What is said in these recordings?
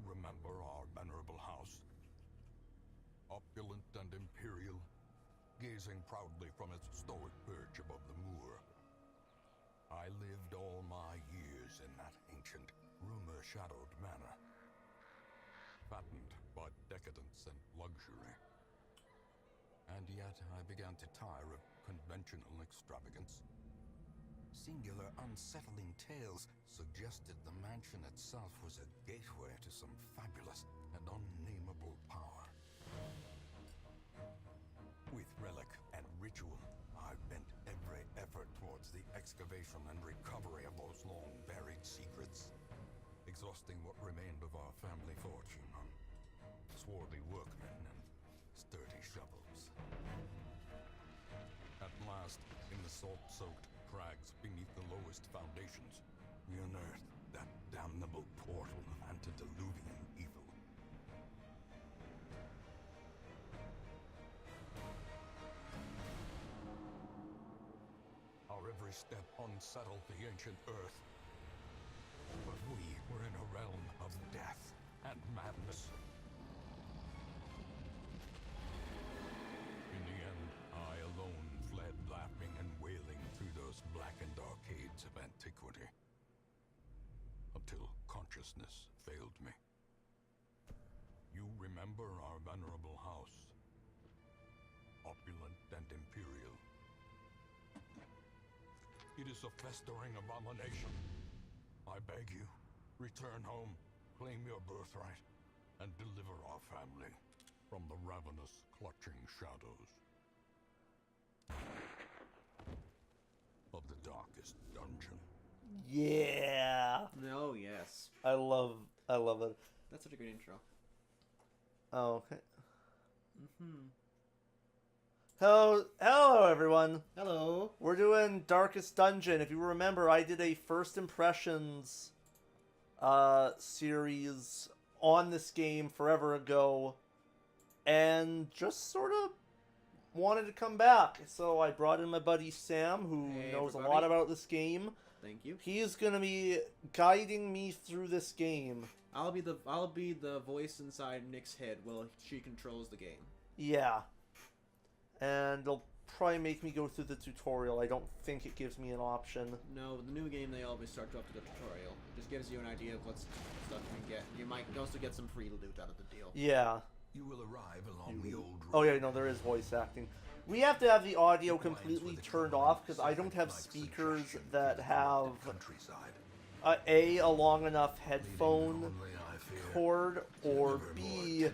remember our venerable house? Opulent and imperial, gazing proudly from its stoic perch above the moor. I lived all my years in that ancient, rumor-shadowed manor, fattened by decadence and luxury. And yet I began to tire of conventional extravagance. Singular, unsettling tales suggested the mansion itself was a gateway to some fabulous and unnameable power. With relic and ritual, I bent every effort towards the excavation and recovery of those long-buried secrets, exhausting what remained of our family fortune on swarthy workmen and sturdy shovels. At last, in the salt-soaked crags beneath the lowest foundations, we unearthed that damnable portal of antediluvian evil. Our every step unsettled the ancient earth, but we were in a realm of death and madness. In the end, I alone fled laughing and wailing through those blackened arcades of antiquity, until consciousness failed me. You remember our venerable house, opulent and imperial. It is a festering abomination. I beg you, return home, claim your birthright, and deliver our family from the ravenous, clutching shadows of the darkest dungeon. Yeah. Oh, yes. I love it. That's such a good intro. Oh, okay. Hello, everyone. Hello. We're doing Darkest Dungeon. If you remember, I did a First Impressions series on this game forever ago, and just sort of wanted to come back. So I brought in my buddy Sam, who knows everybody. a lot about this game. Thank you. He's gonna be guiding me through this game. I'll be the voice inside Nick's head while she controls the game. Yeah. And they'll probably make me go through the tutorial. I don't think it gives me an option. No, the new game they always start you off to the tutorial. It just gives you an idea of what stuff you can get. You might also get some free loot out of the deal. Yeah. You will arrive along the old road. Oh yeah, no, there is voice acting. We have to have the audio completely turned off because I don't have speakers that have a long enough headphone cord, or B,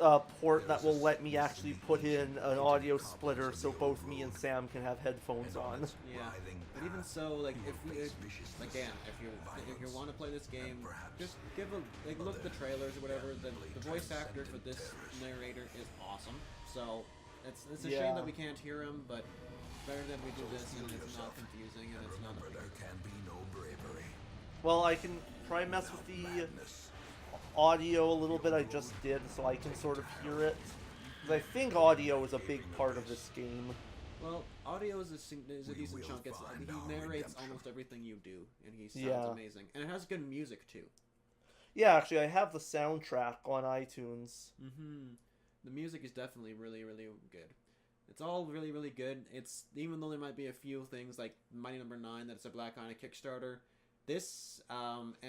a port that will let me actually put in an audio splitter so both me and Sam can have headphones on. Yeah, but even so, like if you want to play this game, just look at the trailers or whatever. The voice actor for this narrator is awesome. So it's a shame that we can't hear him, but better that we do this and it's not confusing and it's not. There can be no bravery. Well, I can probably mess with the audio a little bit. I just did, so I can sort of hear it. Because I think audio is a big part of this game. Well, audio is a decent chunk. He narrates almost everything you do, and he sounds amazing. And it has good music, too. Yeah, actually, I have the soundtrack on iTunes. The music is definitely really, really good. It's all really, really good. It's even though there might be a few things like Mighty Number 9 that's a Black Eye Kickstarter. This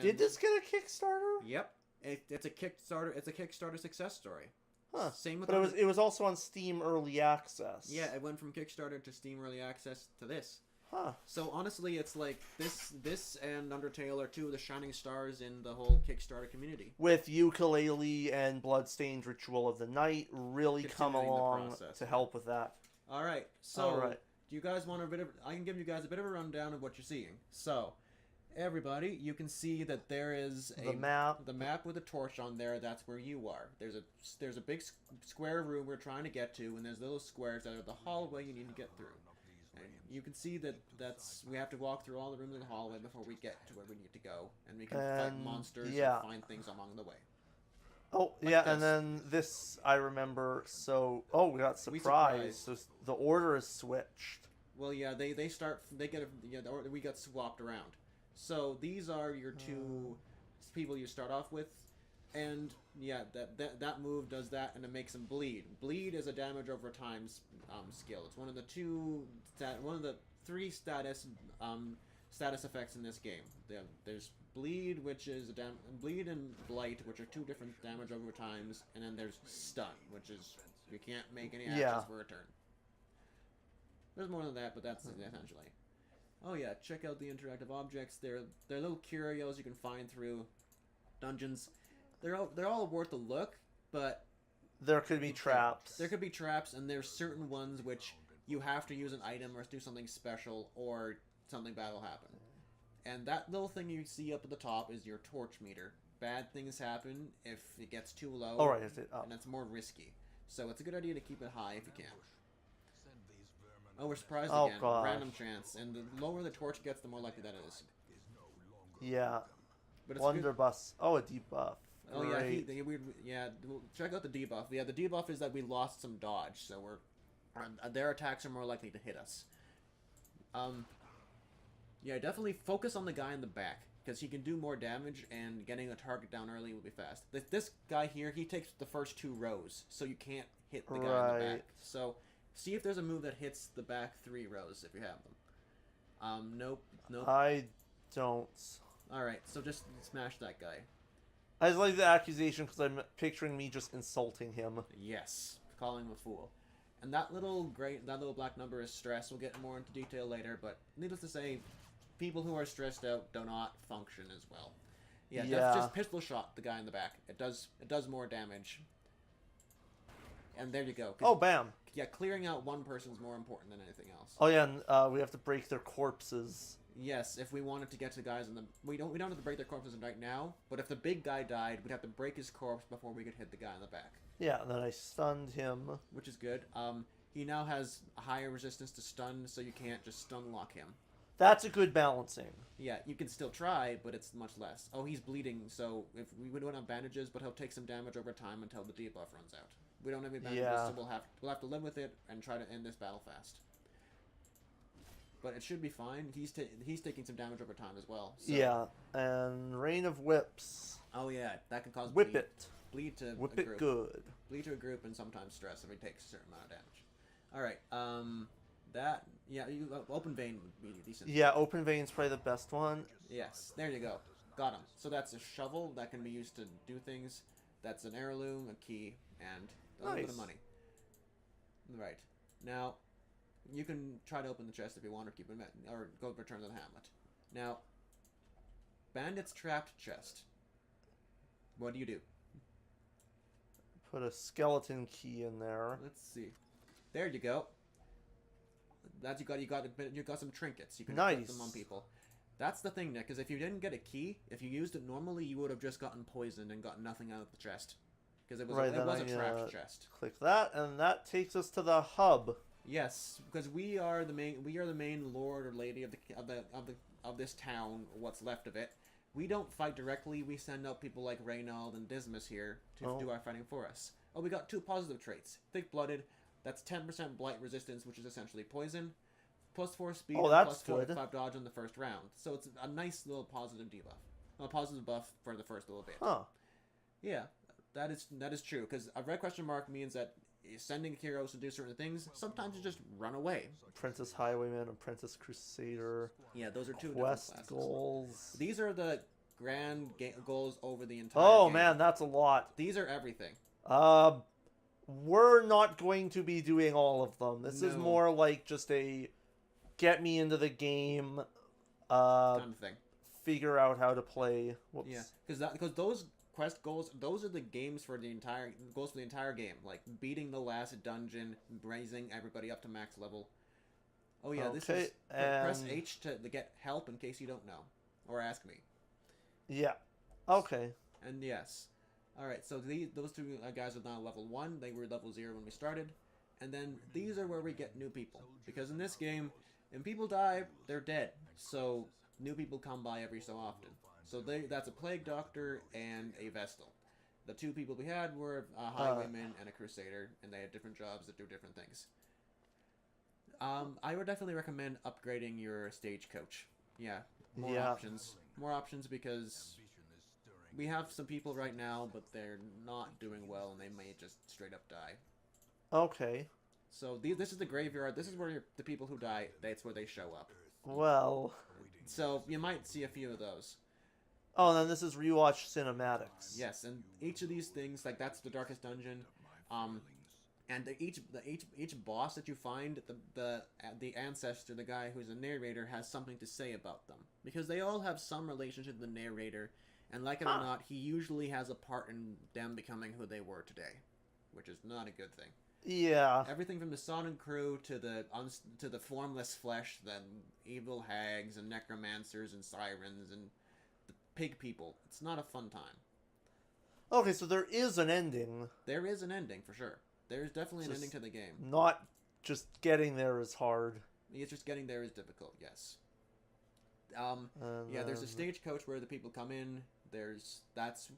did this get a Kickstarter? Yep. It's a Kickstarter. It's a Kickstarter success story. Huh. Same with. But it was also on Steam Early Access. Yeah, it went from Kickstarter to Steam Early Access to this. Huh. So honestly, it's like this and Undertale are two of the shining stars in the whole Kickstarter community. With Yooka-Laylee and Bloodstained Ritual of the Night really come along to help with that. All right. So do you guys want a bit of? I can give you guys a bit of a rundown of what you're seeing. So. Everybody, you can see that there is the map with a torch on there. That's where you are. There's a big square room we're trying to get to, and there's little squares that are the hallway you need to get through. And you can see that we have to walk through all the rooms in the hallway before we get to where we need to go, and we can fight monsters and find things along the way. Oh yeah, and then this I remember. So we got surprised. So the order is switched. Well, yeah, we got swapped around. So these are your two people you start off with. And yeah, that move does that, and it makes them bleed. Bleed is a damage over time skill. It's one of the three status effects in this game. There's bleed, which is bleed, and blight, which are two different damage over times, and then there's stun, which is you can't make any actions for a turn. There's more than that, but that's essentially. Oh yeah, check out the interactive objects. They're little curios you can find through dungeons. They're all worth a look, but there could be traps. There could be traps, and there's certain ones which you have to use an item or do something special, or something bad will happen. And that little thing you see up at the top is your torch meter. Bad things happen if it gets too low, All right, is it up? And it's more risky. So it's a good idea to keep it high if you can. Oh, we're surprised again. Gosh. Random chance. And the lower the torch gets, the more likely that is. Yeah. But it's Blunderbuss. Oh, a debuff. Oh Great. yeah, check out the debuff. Yeah, the debuff is that we lost some dodge, so their attacks are more likely to hit us. Yeah, definitely focus on the guy in the back, because he can do more damage, and getting a target down early will be fast. This guy here, he takes the first 2 rows, so you can't hit the guy in the back. So see if there's a move that hits the back 3 rows if you have them. Nope. I don't. Alright, so just smash that guy. I just like the accusation because I'm picturing me just insulting him. Yes, calling him a fool. And that little black number is stress. We'll get more into detail later, but needless to say, people who are stressed out do not function as well. Yeah, that's just pistol shot the guy in the back. It does more damage. And there you go. Oh, bam. Yeah, clearing out one person is more important than anything else. Oh yeah, and we have to break their corpses. Yes, if we wanted to get to the guys in the... We don't have to break their corpses right now, but if the big guy died, we'd have to break his corpse before we could hit the guy in the back. Yeah, and then I stunned him. Which is good. He now has a higher resistance to stun, so you can't just stun lock him. That's a good balancing. Yeah, you can still try, but it's much less. Oh, he's bleeding, so if we don't have bandages, but he'll take some damage over time until the debuff runs out. We don't have any bandages, so we'll have to live with it and try to end this battle fast. But it should be fine. He's taking some damage over time as well. So. Yeah, and Rain of Whips. Oh yeah, that can cause Whip bleed. it. Bleed to Whip a it group. good. Bleed to a group and sometimes stress if it takes a certain amount of damage. All right, open vein would be decent. Yeah, open vein's probably the best one. Yes, there you go. Got him. So that's a shovel that can be used to do things. That's an heirloom, a key, and a little bit of money. Right. Now, you can try to open the chest if you want, or keep it, or go return to the hamlet. Now, bandit's trapped chest. What do you do? Put a skeleton key in there. Let's see. There you go. That's you got some trinkets. You can put them on people. That's the thing, Nick, because if you didn't get a key, if you used it normally, you would have just gotten poisoned and got nothing out of the chest. Because it was a trapped chest. Click that, and that takes us to the hub. Yes, because we are the main lord or lady of this town, or what's left of it. We don't fight directly. We send out people like Reynald and Dismas here to do our fighting for us. Oh, we got 2 positive traits. Thick-blooded. That's 10% blight resistance, which is essentially poison. Plus 4 speed. Oh, that's plus 4 good. 5 dodge on the first round. So it's a nice little positive debuff. A positive buff for the first little bit. Huh. Yeah, that is true. Because a red question mark means that sending heroes to do certain things, sometimes you just run away. Apprentice Highwayman, Apprentice Crusader. Yeah, those are 2 quest different classes. goals. These are the grand goals over the entire Oh game. man, that's a lot. These are everything. We're not going to be doing all of them. This is No. more like just a get me into the game, Kind of thing. figure out how to play. Whoops. Yeah, because those quest goals, those are the goals for the entire game, like beating the last dungeon, raising everybody up to max level. Oh yeah, this is press H to get help in case you don't know, or ask me. Yeah. Okay. And yes. Alright, so those 2 guys are now level 1. They were level 0 when we started. And then these are where we get new people. Because in this game, when people die, they're dead. So new people come by every so often. So that's a Plague Doctor and a Vestal. The 2 people we had were a Highwayman and a Crusader, and they had different jobs that do different things. I would definitely recommend upgrading your Stagecoach. Yeah, more options. More options because... we have some people right now, but they're not doing well, and they may just straight up die. Okay. So this is the graveyard. This is where the people who die, that's where they show up. Well. So you might see a few of those. Oh, and then this is rewatch cinematics. Yes, and each of these things, like that's the darkest dungeon, and each boss that you find, the ancestor, the guy who's a narrator, has something to say about them, because they all have some relationship to the narrator, and like it or not, he usually has a part in them becoming who they were today, which is not a good thing. Yeah. Everything from the Sodden crew to the formless flesh, then evil hags and necromancers and sirens and the pig people. It's not a fun time. Okay, so there is an ending. There is an ending for sure. There's definitely an ending to the game. Not just getting there is hard. It's just getting there is difficult. Yes. Yeah. There's a stagecoach where the people come in. That's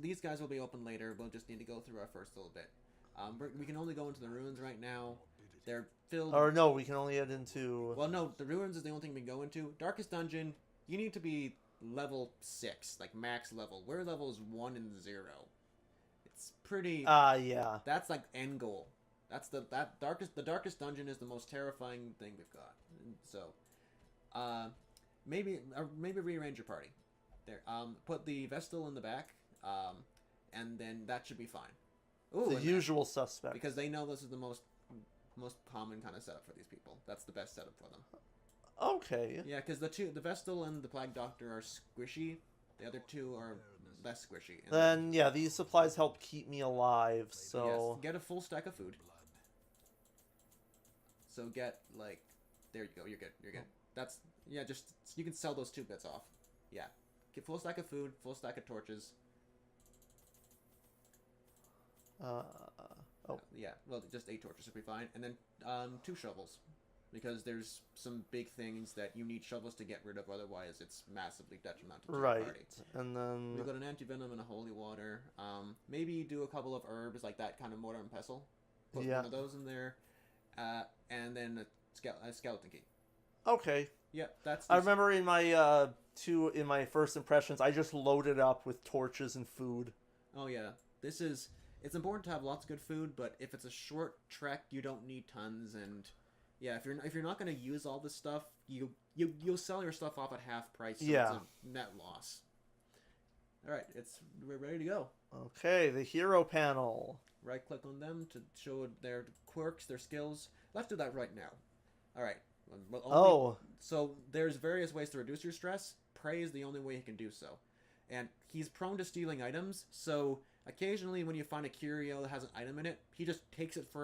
these guys will be open later. We'll just need to go through our first little bit. We can only go into the ruins right now. They're filled... Or no, we can only head into... Well, no, the ruins is the only thing we can go into. Darkest Dungeon, you need to be level 6, like max level. We're levels 1 and 0. It's pretty... yeah. That's like end goal. The Darkest Dungeon is the most terrifying thing we've got. So, maybe rearrange your party. There. Put the Vestal in the back, and then that should be fine. Ooh, the usual suspect. Because they know this is the most common kind of setup for these people. That's the best setup for them. Okay. Yeah, because the Vestal and the Plague Doctor are squishy. The other two are less squishy. And then, yeah, these supplies help keep me alive, so... Yes, get a full stack of food. So get, like... There you go, you're good, you're good. That's... Yeah, just... You can sell those 2 bits off. Yeah. Get full stack of food, full stack of torches. Yeah, well, just 8 torches should be fine. And then 2 shovels. Because there's some big things that you need shovels to get rid of, otherwise it's massively detrimental to the party. And then... We've got an anti-venom and a holy water. Maybe do a couple of herbs, like that kind of mortar and pestle. Put one of those in there. And then a skeleton key. Okay. Yeah, that's... I remember in my in my first impressions, I just loaded up with torches and food. Oh yeah, this is... It's important to have lots of good food, but if it's a short trek, you don't need tons. And yeah, if you're not going to use all this stuff, you'll sell your stuff off at half price. So it's a net loss. All right, we're ready to go. Okay, the hero panel. Right click on them to show their quirks, their skills. Let's do that right now. All right. So there's various ways to reduce your stress. Prey is the only way he can do so. And he's prone to stealing items, so occasionally when you find a curio that has an item in it, he just takes it for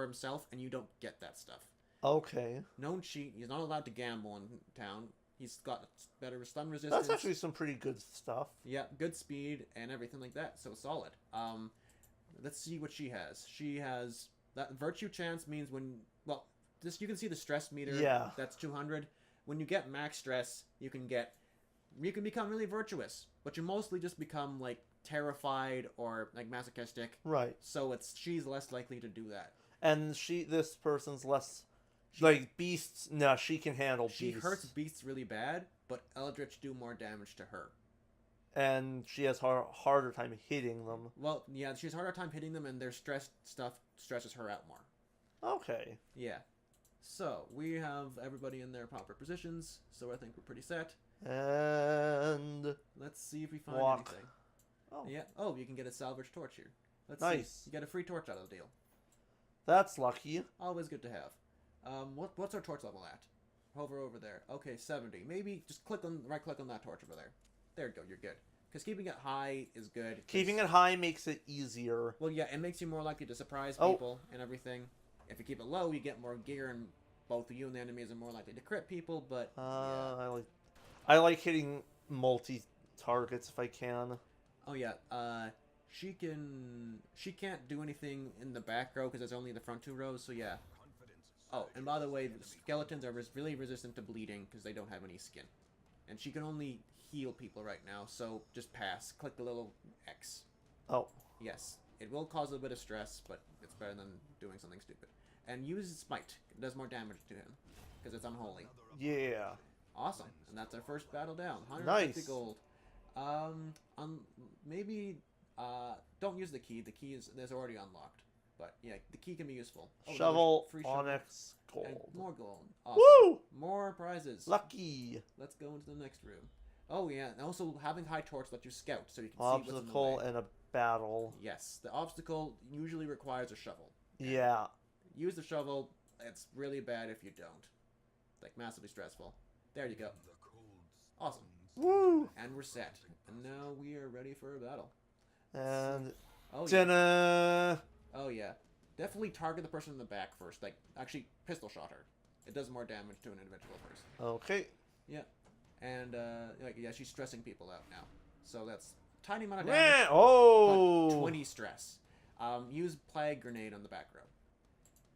himself, and you don't get that stuff. Okay. Known cheat. He's not allowed to gamble in town. He's got better stun resistance. That's actually some pretty good stuff. Yeah, good speed and everything like that, so solid. Let's see what she has. She has... That virtue chance means when... Well, you can see the stress meter. Yeah. That's 200. When you get max stress, you can become really virtuous, but you mostly just become like terrified or like masochistic. Right. So she's less likely to do that. And this person's less like beasts. No, she can handle beasts. She hurts beasts really bad, but Eldritch do more damage to her. And she has harder time hitting them. Well, yeah, she has harder time hitting them, and their stress stuff stresses her out more. Okay. Yeah. So we have everybody in their proper positions. So I think we're pretty set. And let's see if we find anything. Oh. Yeah. Oh, you can get a salvage torch here. Let's nice. see. You get a free torch out of the deal. That's lucky. Always good to have. What's our torch level at? Hover over there. Okay, 70. Maybe just right click on that torch over there. There you go. You're good. Because keeping it high is good. Keeping it high makes it easier. Well, yeah, it makes you more likely to surprise people and everything. If you keep it low, you get more gear, and both you and the enemies are more likely to crit people. But yeah. I like hitting multi-targets if I can. Oh yeah, she can't do anything in the back row because it's only the front 2 rows. So yeah. Oh, and by the way, the skeletons are really resistant to bleeding because they don't have any skin, and she can only heal people right now. So just pass. Click the little X. Oh. Yes, it will cause a bit of stress, but it's better than doing something stupid. And use Smite. It does more damage to him because it's unholy. Yeah. Awesome. And that's our first battle down. 150 gold. Maybe don't use the key. The key is already unlocked. But yeah, the key can be useful. Oh, Shovel, free shovel. onyx, gold. And more gold. Awesome. Woo! More prizes. Lucky. Let's go into the next room. Oh yeah, and also having high torch lets you scout, so you can see what's in the Obstacle way. and a battle. Yes, the obstacle usually requires a shovel. Yeah. Use the shovel. It's really bad if you don't. Like massively stressful. There you go. Awesome. Woo! And we're set. And now we are ready for a battle. And Oh yeah. dinner. Oh yeah. Definitely target the person in the back first. Like actually pistol shot her. It does more damage to an individual person. Okay. Yeah. And like yeah, she's stressing people out now. So that's tiny amount of damage. Oh. But 20 stress. Use plague grenade on the back row.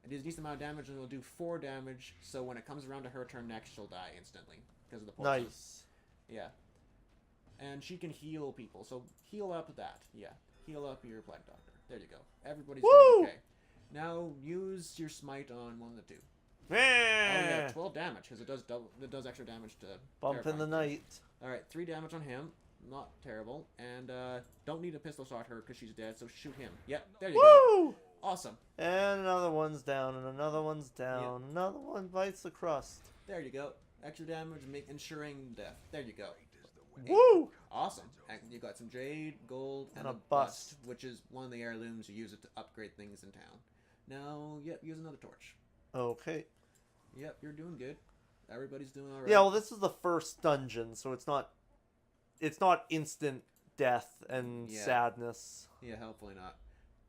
It does a decent amount of damage and it'll do 4 damage. So when it comes around to her turn next, she'll die instantly because of the poison. Nice. Yeah. And she can heal people. So heal up that. Yeah. Heal up your plague doctor. There you go. Everybody's doing okay. Now use your smite on one of the two. Oh yeah, 12 damage because it does extra damage to Bump in the night. All right, 3 damage on him. Not terrible. And don't need a pistol shot her because she's dead. So shoot him. Yep. There you go. Awesome. And another one's down, and another one's down. Yep. Another one bites the crust. There you go. Extra damage, ensuring death. There you go. Woo! Awesome. And you got some jade, gold, and a bust, which is one of the heirlooms. You use it to upgrade things in town. Now, yep, use another torch. Okay. Yep, you're doing good. Everybody's doing all right. Yeah, well, this is the first dungeon, so it's not instant death and sadness. Yeah, hopefully not.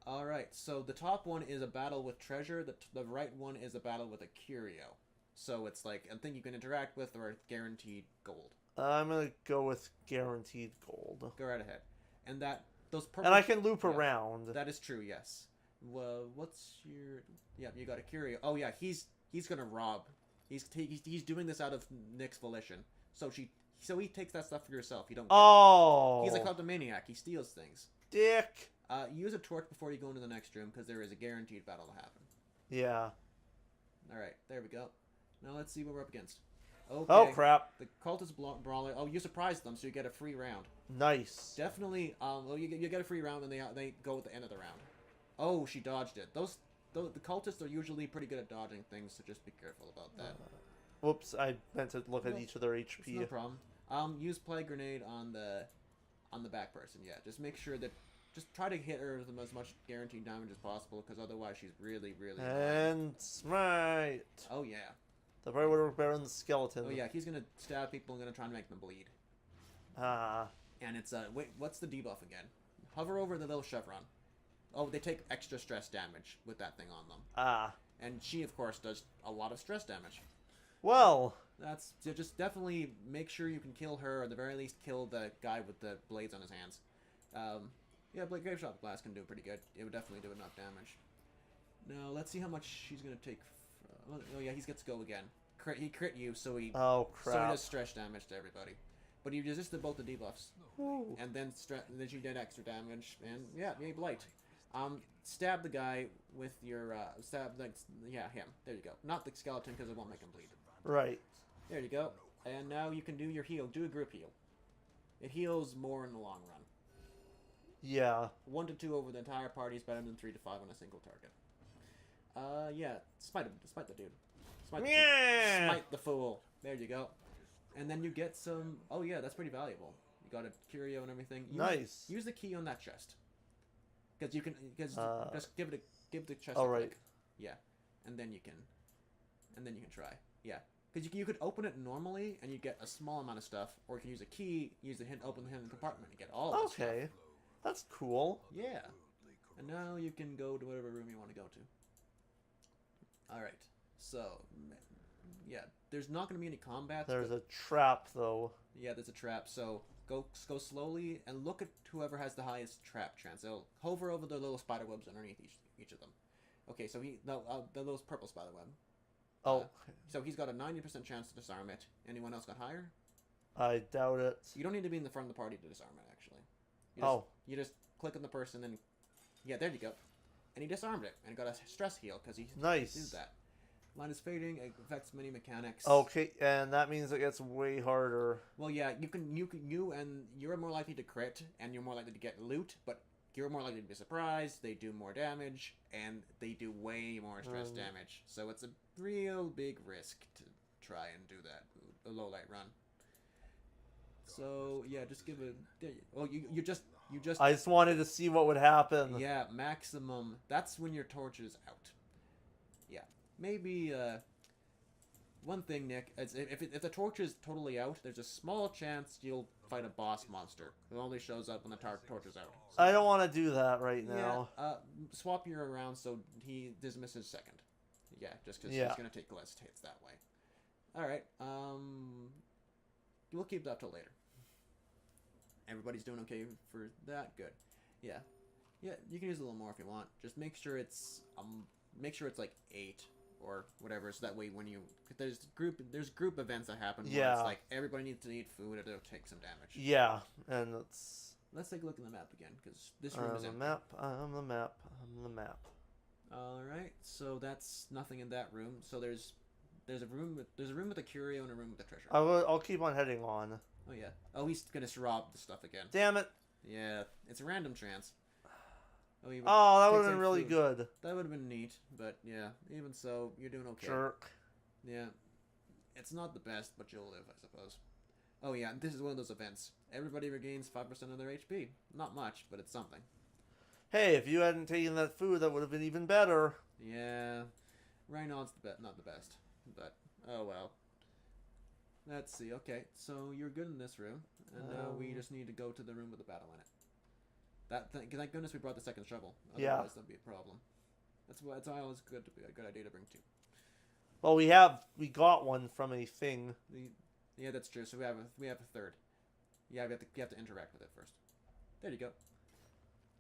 All right, so the top one is a battle with treasure. The right one is a battle with a curio. So it's like a thing you can interact with or guaranteed gold. I'm gonna go with guaranteed gold. Go right ahead. And those purple. And I can loop around. That is true. Yes. Well, what's your? Yeah, you got a curio. Oh yeah, he's gonna rob. He's doing this out of Nick's volition. So he takes that stuff for yourself. You don't. He's a kleptomaniac. He steals things. Dick. Use a torch before you go into the next room because there is a guaranteed battle to happen. Yeah. All right, there we go. Now let's see what we're up against. Okay. Oh crap! The cultist brawler. Oh, you surprise them, so you get a free round. Nice. Definitely. Well, you get a free round, and they go at the end of the round. Oh, she dodged it. The cultists are usually pretty good at dodging things, so just be careful about that. Whoops! I meant to look at each of their HP. No problem. Use plague grenade on the back person. Yeah, just make sure that. Just try to hit her with as much guaranteed damage as possible, because otherwise she's really, really. And smite. Oh yeah. The probably would work better than the skeleton. Oh yeah, he's gonna stab people and gonna try to make them bleed. And it's wait, what's the debuff again? Hover over the little chevron. Oh, they take extra stress damage with that thing on them. And she, of course, does a lot of stress damage. Well. That's just definitely make sure you can kill her, or at the very least kill the guy with the blades on his hands. Yeah, Grave Shot Blast can do pretty good. It would definitely do enough damage. Now, let's see how much she's going to take. Oh, yeah, he gets to go again. He crit you, so he Oh, crap. So he does stress damage to everybody. But he resisted both the debuffs. Ooh. And then she did extra damage. And, yeah, blight. Stab the guy with your, him. There you go. Not the skeleton, because it won't make him bleed. Right. There you go. And now you can do your heal. Do a group heal. It heals more in the long run. Yeah. 1 to 2 over the entire party is better than 3 to 5 on a single target. Yeah. Smite him. Smite the dude. Smite the fool. There you go. And then you get some... Oh, yeah, that's pretty valuable. You got a curio and everything. Nice. Use the key on that chest. Because you can... just give the chest all a right. click. Yeah. And then you can try. Yeah. Because you could open it normally, and you get a small amount of stuff. Or you can use a key, use the hint, open the hidden compartment, and get all of stuff. Okay. That's cool. Yeah. And now you can go to whatever room you want to go to. Alright. So, yeah. There's not going to be any combat. There's a trap, though. Yeah, there's a trap. So, go slowly and look at whoever has the highest trap chance. They'll hover over the little spider webs underneath each of them. Okay, so the little purple spider web. Oh. So he's got a 90% chance to disarm it. Anyone else got higher? I doubt it. You don't need to be in the front of the party to disarm it, actually. You just click on the person and... Yeah, there you go. And he disarmed it and got a stress heal because he did that. Line is fading. It affects many mechanics. Okay, and that means it gets way harder. Well, yeah, you're more likely to crit, and you're more likely to get loot, but you're more likely to be surprised. They do more damage, and they do way more stress damage. So it's a real big risk to try and do that, a low light run. So yeah, just give it. Well, you just. I just wanted to see what would happen. Yeah, maximum. That's when your torch is out. Yeah, maybe. One thing, Nick, is if the torch is totally out, there's a small chance you'll fight a boss monster. It only shows up when the torch is out. So, I don't want to do that right now. Yeah, swap your around so he dismisses second. Yeah, just because Yeah. he's gonna take less hits that way. All right. We'll keep that till later. Everybody's doing okay for that. Good. Yeah. Yeah. You can use a little more if you want. Just make sure it's like 8 or whatever, so that way when you there's group events that happen where Yeah. it's like everybody needs to eat food or they'll take some damage. Yeah, and Let's take a look at the map again because this room is the empty. map. I'm the map. I'm the map. All right, so that's nothing in that room. So there's a room with a curio and a room with a treasure. I'll keep on heading on. Oh yeah. Oh, he's gonna rob the stuff again. Damn it! Yeah, it's a random chance. Oh, that would takes have been out really food. good. That would have been neat, but yeah, even so, you're doing okay. Jerk. Yeah. It's not the best, but you'll live, I suppose. Oh yeah, this is one of those events. Everybody regains 5% of their HP. Not much, but it's something. Hey, if you hadn't taken that food, that would have been even better. Yeah. Right now, it's not the best. But, oh well. Let's see. Okay, so you're good in this room. And now we just need to go to the room with the battle in it. Thank goodness we brought the second shovel. Otherwise, Yeah. that'd be a problem. That's why it's always good to be a good idea to bring two. Well, we got one from a thing. Yeah, that's true. So we have a third. Yeah, you have to interact with it first. There you go.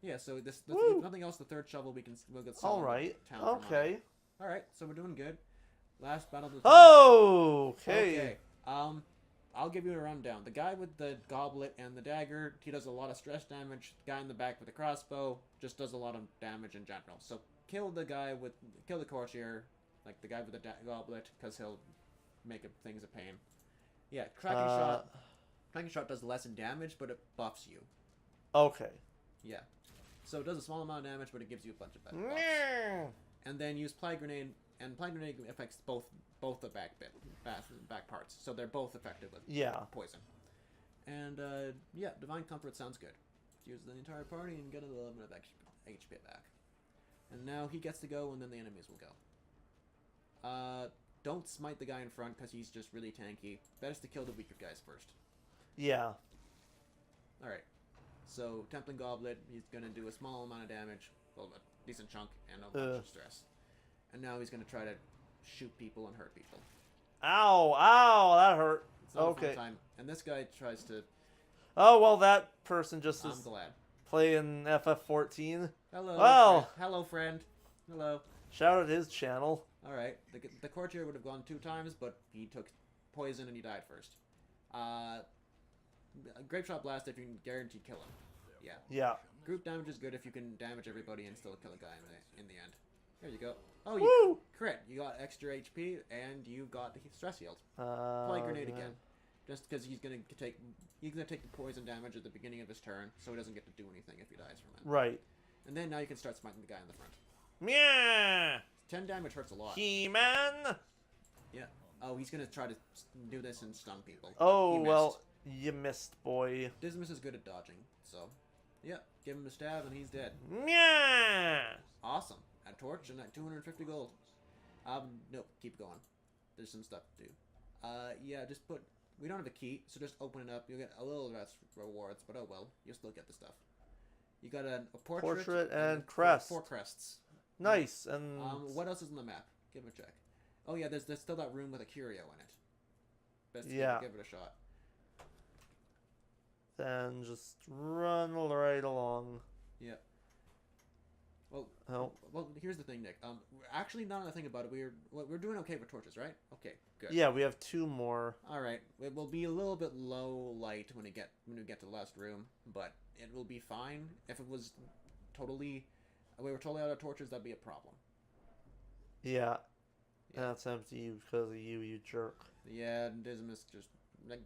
Yeah, so if nothing else, the third shovel we'll get All right. town for money. Okay. All right, so we're doing good. Last battle of the Oh, Okay. I'll give you a rundown. The guy with the goblet and the dagger, he does a lot of stress damage. The guy in the back with the crossbow just does a lot of damage in general. So kill the courtier, like the guy with the goblet, because he'll make things a pain. Yeah, cracking shot. Cracking shot does less in damage, but it buffs you. Okay. Yeah. So it does a small amount of damage, but it gives you a bunch of buffs. Yeah. And then use Plague Grenade, and Plague Grenade affects both the back parts, so they're both effective with poison. And yeah, Divine Comfort sounds good. Use the entire party and get a little bit of HP back. And now he gets to go, and then the enemies will go. Don't smite the guy in front because he's just really tanky. Best to kill the weaker guys first. Yeah. All right. So Templing Goblet, he's gonna do a small amount of damage, well, a decent chunk, and a bunch of stress. And now he's gonna try to shoot people and hurt people. Ow! Ow! That hurt. It's not a Okay. fun time. And this guy tries to. Oh well, that person just I'm is glad. playing FF14. Hello. Well. Friend. Hello, friend. Hello. Shout out his channel. All right. The courtier would have gone 2 times, but he took poison and he died first. Grape Shot Blast if you can guarantee kill him. Yeah. Yeah. Group damage is good if you can damage everybody and still kill a guy in the end. There you go. Oh, you Woo! crit. You got extra HP and you got the stress healed. Plague Plague Grenade again. Just because he's gonna take the poison damage at the beginning of his turn, so he doesn't get to do anything if he dies from it. Right. And then now you can start smiting the guy in the front. Yeah. 10 damage hurts a lot. He-Man. Yeah. Oh, he's gonna try to do this and stun people. Oh He missed. well, you missed, boy. Dismas is good at dodging, so yeah, give him a stab and he's dead. Yeah. Awesome. A torch and 250 gold. Nope, keep going. There's some stuff to do. Yeah, just put. We don't have a key, so just open it up. You'll get a little less rewards, but oh well, you'll still get the stuff. You got a portrait and crest. 4 crests. Nice. And what else is on the map? Give it a check. Oh yeah, there's still that room with a curio in it. Best to give it a shot. Then just run right along. Yeah. Well, Oh. well, here's the thing, Nick. Actually, now that I think about it, we're doing okay with torches, right? Okay, good. Yeah, we have 2 more. All right. It will be a little bit low light when we get to the last room, but it will be fine. If it was we were totally out of torches, that'd be a problem. Yeah. That's empty because of you, you jerk. Yeah, Dismas just like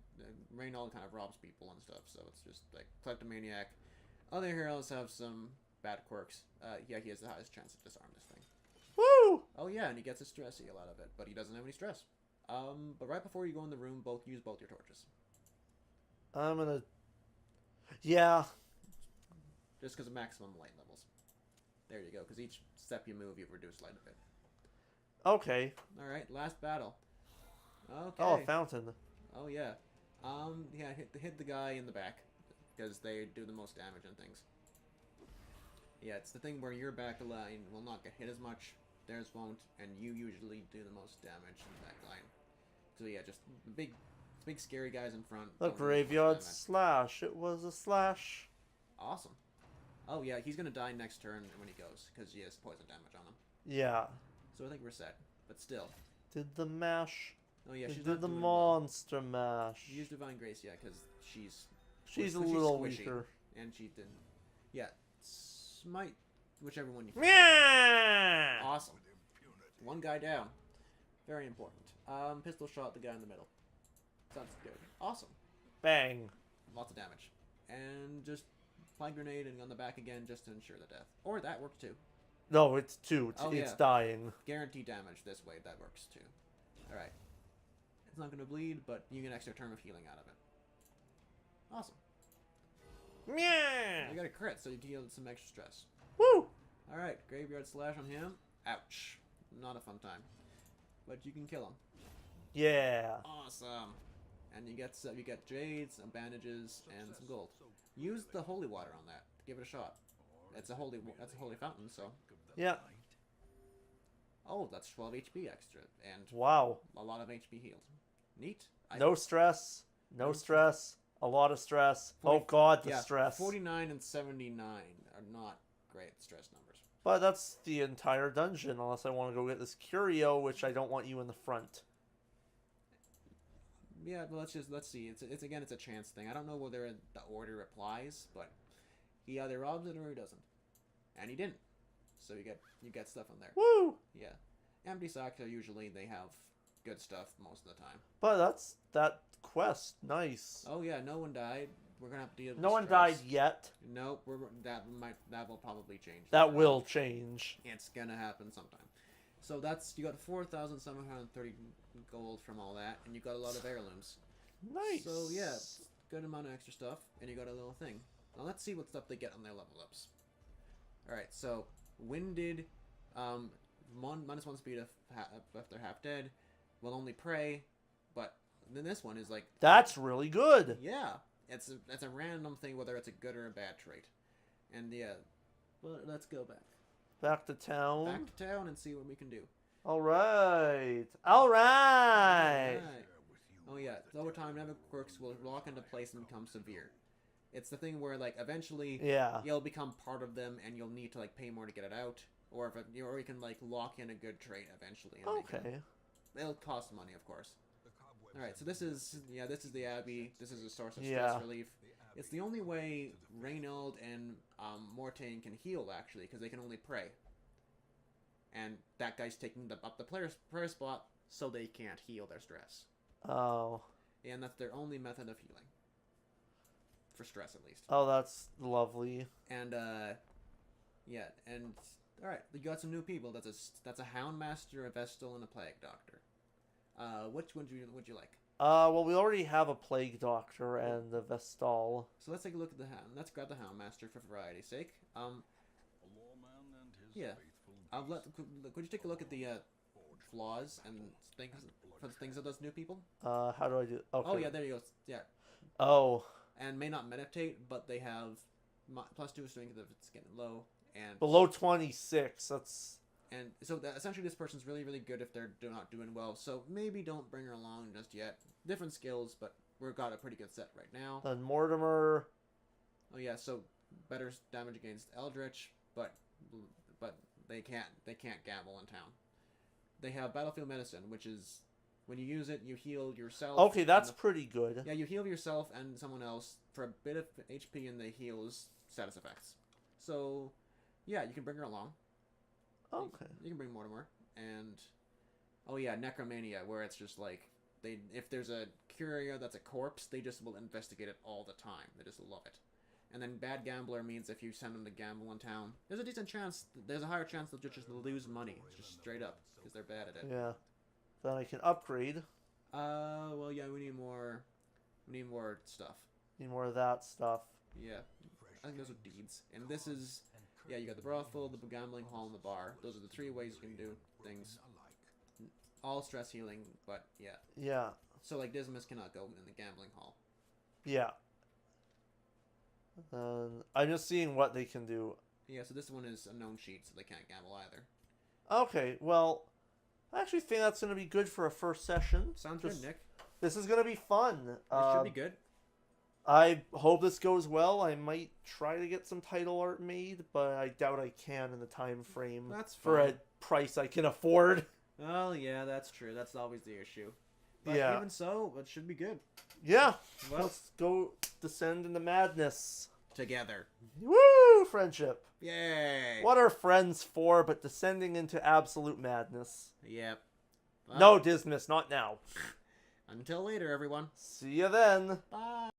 Reynold kind of robs people and stuff, so it's just like kleptomaniac. Other heroes have some bad quirks. Yeah, he has the highest chance to disarm this thing. Woo! Oh yeah, and he gets a stress heal out of it, but he doesn't have any stress. But right before you go in the room, use both your torches. I'm gonna. Yeah. Just because of maximum light levels. There you go, because each step you move, you've reduced light a bit. Okay. Alright, last battle. Okay. Oh, a fountain. Oh, yeah. Yeah, hit the guy in the back, because they do the most damage and things. Yeah, it's the thing where your back line will not get hit as much, theirs won't, and you usually do the most damage in the back line. So yeah, just big scary guys in front. The graveyard slash. It was a slash. Awesome. Oh yeah, he's gonna die next turn when he goes, because he has poison damage on him. Yeah. So I think we're set, but still. Did the mash. Oh yeah, she's did not the doing monster mash. Well. Use Divine Grace, yeah, because she's a little squishy, weaker. and she didn't. Yeah, smite, whichever one you. Yeah. Awesome. One guy down. Very important. Pistol shot the guy in the middle. Sounds good. Awesome. Bang. Lots of damage, and just flag grenade and on the back again just to ensure the death. Or that works too. No, it's two. Oh, it's yeah. dying. Guaranteed damage this way. That works too. All right. It's not going to bleed, but you get an extra turn of healing out of it. Awesome. Yeah. You got a crit, so you deal some extra stress. Woo. All right, graveyard slash on him. Ouch. Not a fun time. But you can kill him. Yeah. Awesome. And you get jades, some bandages, and some gold. Use the holy water on that. Give it a shot. That's a holy fountain, so. Yeah. Oh, that's 12 HP extra, and Wow. a lot of HP healed. Neat. No stress. No stress. A lot of stress. Oh god, the stress. 49 and 79 are not great stress numbers. But that's the entire dungeon, unless I want to go get this curio, which I don't want you in the front. Yeah, but let's see. It's again, it's a chance thing. I don't know whether the order applies, but he either robs it or he doesn't, and he didn't. So you get stuff in there. Woo! Yeah, empty socks are usually they have good stuff most of the time. But that's that quest. Nice. Oh yeah, no one died. We're gonna have to deal with No one stress. died yet. Nope, that will probably change. That will change. It's gonna happen sometime. So that's you got 4,730 gold from all that, and you got a lot of heirlooms. Nice. So yeah, good amount of extra stuff, and you got a little thing. Now let's see what stuff they get on their level ups. All right, so winded, -1 speed if they're half dead, will only pray, but then this one is like that's really good. yeah, it's a random thing whether it's a good or a bad trait, and yeah, but let's go back. Back to town. Back to town and see what we can do. All right. All right. Alright. Oh yeah, over time, never quirks will lock into place and become severe. It's the thing where like eventually, Yeah. you'll become part of them, and you'll need to like pay more to get it out, or or you can like lock in a good trait eventually. And Okay. it'll cost money, of course. All right, so this is the Abbey. This is a source of stress Yeah. relief. It's the only way Reynold and Mortain can heal, actually, because they can only pray. And that guy's taking up the prayer spot, so they can't heal their stress. Oh. And that's their only method of healing. For stress, at least. Oh, that's lovely. And, yeah, and, alright, you got some new people. That's a Houndmaster, a Vestal, and a Plague Doctor. Which one would you like? Well, we already have a Plague Doctor and the Vestal. So let's take a look at the Hound. Let's grab the Houndmaster for variety's sake. Yeah. Could you take a look at the flaws and things of those new people? How do I do? Okay. Oh yeah, there you go. Yeah. Oh. And may not meditate, but they have +2 strength if it's getting low, and Below 26. That's. and so essentially this person's really really good if they're not doing well. So maybe don't bring her along just yet. Different skills, but we've got a pretty good set right now. Then Mortimer. Oh yeah, so better damage against Eldritch, but they can't gamble in town. They have Battlefield Medicine, which is when you use it, you heal yourself. Okay, that's pretty good. Yeah, you heal yourself and someone else for a bit of HP, and they heals status effects. So, yeah, you can bring her along. Okay. You can bring Mortimer, and Oh yeah, necromania, where it's just like if there's a curio that's a corpse, they just will investigate it all the time. They just love it. And then bad gambler means if you send them to gamble in town, there's a higher chance they'll just lose money, just straight up, because they're bad at it. Yeah. Then I can upgrade. Well, yeah, we need more stuff. Need more of that stuff. Yeah, I think those are deeds. And this is, yeah, you got the brothel, the gambling hall, and the bar. Those are the 3 ways you can do things. All stress healing, but yeah. Yeah. So, like, Dismas cannot go in the gambling hall. Yeah. I'm just seeing what they can do. Yeah, so this one is a known cheat, so they can't gamble either. Okay, well, I actually think that's going to be good for a first session. Sounds good, Nick. This is going to be fun. It should be good. I hope this goes well. I might try to get some title art made, but I doubt I can in the time frame. That's for a fine. price I can afford. Well, yeah, that's true. That's always the issue. But Yeah. even so, it should be good. Yeah. Well, Let's go descend into madness. together. Woo! Friendship. Yay! What are friends for but descending into absolute madness? Yep. Well, No, Dismas, not now. Until later, everyone. See you then. Bye.